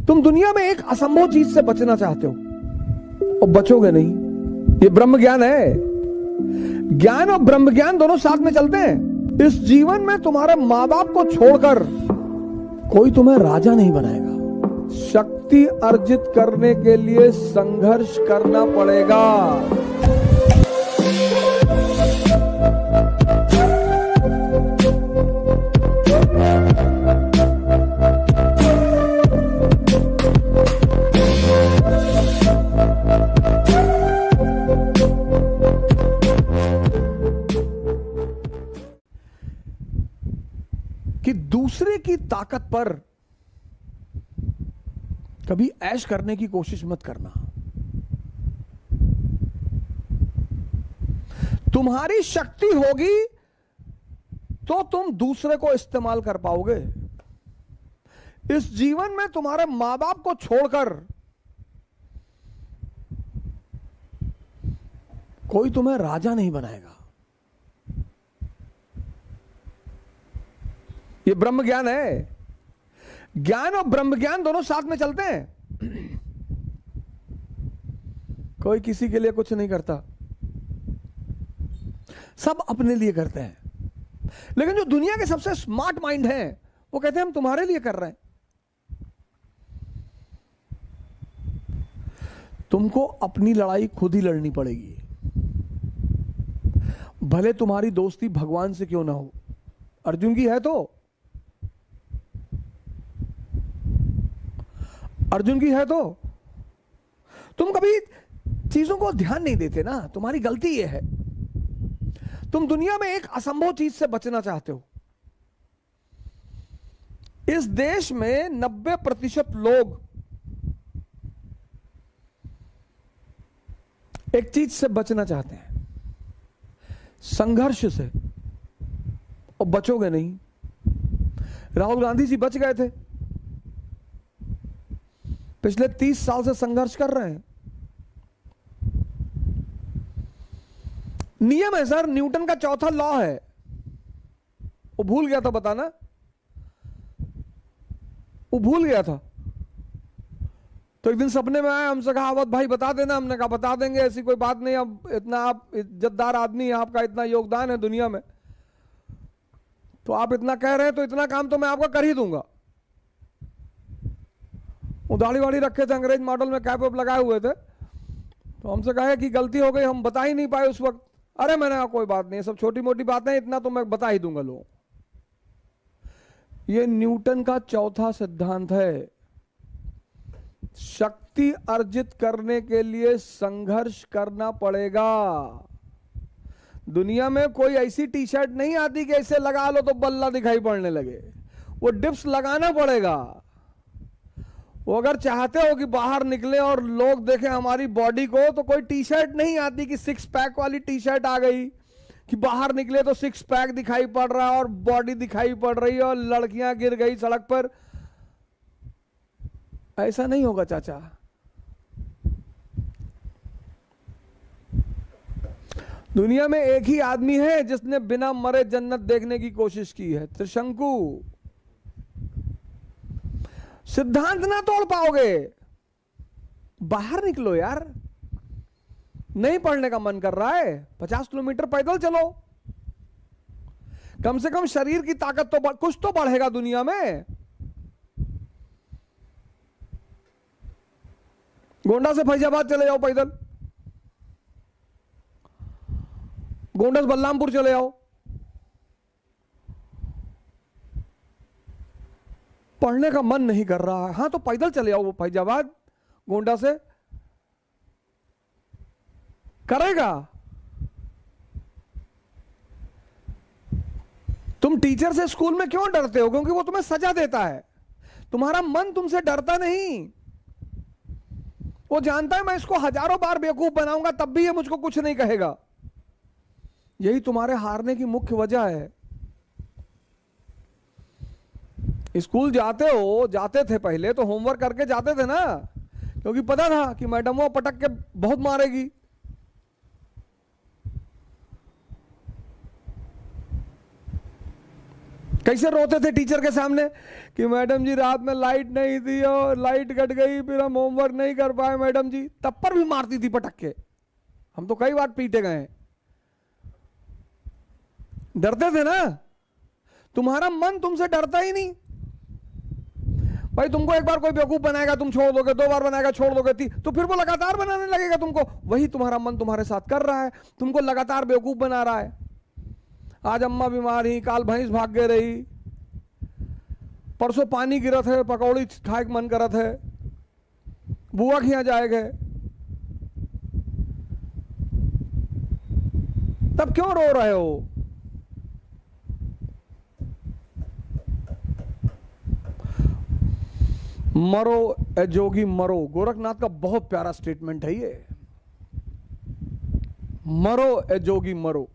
तुम दुनिया में एक असंभव चीज से बचना चाहते हो और बचोगे नहीं। ये ब्रह्म ज्ञान है। ज्ञान और ब्रह्म ज्ञान दोनों साथ में चलते हैं। इस जीवन में तुम्हारे माँ बाप को छोड़कर कोई तुम्हें राजा नहीं बनाएगा। शक्ति अर्जित करने के लिए संघर्ष करना पड़ेगा। कि दूसरे की ताकत पर कभी ऐश करने की कोशिश मत करना। तुम्हारी शक्ति होगी तो तुम दूसरे को इस्तेमाल कर पाओगे। इस जीवन में तुम्हारे मां बाप को छोड़कर कोई तुम्हें राजा नहीं बनाएगा। ये ब्रह्म ज्ञान है। ज्ञान और ब्रह्म ज्ञान दोनों साथ में चलते हैं। कोई किसी के लिए कुछ नहीं करता, सब अपने लिए करते हैं। लेकिन जो दुनिया के सबसे स्मार्ट माइंड हैं वो कहते हैं हम तुम्हारे लिए कर रहे हैं। तुमको अपनी लड़ाई खुद ही लड़नी पड़ेगी, भले तुम्हारी दोस्ती भगवान से क्यों ना हो। अर्जुन की है तो अर्जुन की है तो तुम कभी चीजों को ध्यान नहीं देते ना। तुम्हारी गलती यह है, तुम दुनिया में एक असंभव चीज से बचना चाहते हो। इस देश में 90% लोग एक चीज से बचना चाहते हैं, संघर्ष से, और बचोगे नहीं। राहुल गांधी जी बच गए थे, पिछले 30 साल से संघर्ष कर रहे हैं। नियम है सर, न्यूटन का चौथा लॉ है। वो भूल गया था बताना, वो भूल गया था। तो एक दिन सपने में आया, हमसे कहा अवध भाई बता देना। हमने कहा बता देंगे, ऐसी कोई बात नहीं। अब इतना आप इज्जतदार आदमी हैं, आपका इतना योगदान है दुनिया में, तो आप इतना कह रहे हैं तो इतना काम तो मैं आपका कर ही दूंगा। वो दाढ़ी वाड़ी रखे थे, अंग्रेज मॉडल में कैप वैप लगाए हुए थे। तो हमसे कहा कि गलती हो गई, हम बता ही नहीं पाए उस वक्त। अरे मैंने कहा कोई बात नहीं, सब छोटी मोटी बातें, इतना तो मैं बता ही दूंगा लोगों। ये न्यूटन का चौथा सिद्धांत है। शक्ति अर्जित करने के लिए संघर्ष करना पड़ेगा। दुनिया में कोई ऐसी टी शर्ट नहीं आती कि ऐसे लगा लो तो बल्ला दिखाई पड़ने लगे। वो डिप्स लगाना पड़ेगा। वो अगर चाहते हो कि बाहर निकले और लोग देखें हमारी बॉडी को, तो कोई टी शर्ट नहीं आती कि 6 पैक वाली टी शर्ट आ गई कि बाहर निकले तो 6 पैक दिखाई पड़ रहा है और बॉडी दिखाई पड़ रही है और लड़कियां गिर गई सड़क पर। ऐसा नहीं होगा चाचा। दुनिया में एक ही आदमी है जिसने बिना मरे जन्नत देखने की कोशिश की है, त्रिशंकु। सिद्धांत ना तोड़ पाओगे, बाहर निकलो यार। नहीं पढ़ने का मन कर रहा है, 50 किलोमीटर पैदल चलो। कम से कम शरीर की ताकत तो कुछ तो बढ़ेगा दुनिया में। गोंडा से फैजाबाद चले जाओ पैदल, गोंडा से बलरामपुर चले जाओ। पढ़ने का मन नहीं कर रहा है, हाँ तो पैदल चले आओ। वो फैजाबाद गोंडा से करेगा। तुम टीचर से स्कूल में क्यों डरते हो? क्योंकि वो तुम्हें सजा देता है। तुम्हारा मन तुमसे डरता नहीं। वो जानता है मैं इसको हजारों बार बेवकूफ बनाऊंगा तब भी ये मुझको कुछ नहीं कहेगा। यही तुम्हारे हारने की मुख्य वजह है। स्कूल जाते थे पहले तो होमवर्क करके जाते थे ना, क्योंकि पता था कि मैडम वो पटक के बहुत मारेगी। कैसे रोते थे टीचर के सामने कि मैडम जी रात में लाइट नहीं थी और लाइट कट गई, फिर हम होमवर्क नहीं कर पाए मैडम जी, तब पर भी मारती थी पटक के। हम तो कई बार पीटे गए हैं। डरते थे ना, तुम्हारा मन तुमसे डरता ही नहीं भाई। तुमको एक बार कोई बेवकूफ बनाएगा तुम छोड़ दोगे, 2 बार बनाएगा छोड़ दोगे, तो फिर वो लगातार बनाने लगेगा तुमको। वही तुम्हारा मन तुम्हारे साथ कर रहा है, तुमको लगातार बेवकूफ बना रहा है। आज अम्मा बीमार ही, काल भैंस भाग गए रही, परसों पानी गिरत है, पकौड़ी खाए के मन करत है, बुआ के यहाँ जाए गए, तब क्यों रो रहे हो? मरो ए जोगी मरो, गोरखनाथ का बहुत प्यारा स्टेटमेंट है ये। मरो ए जोगी मरो।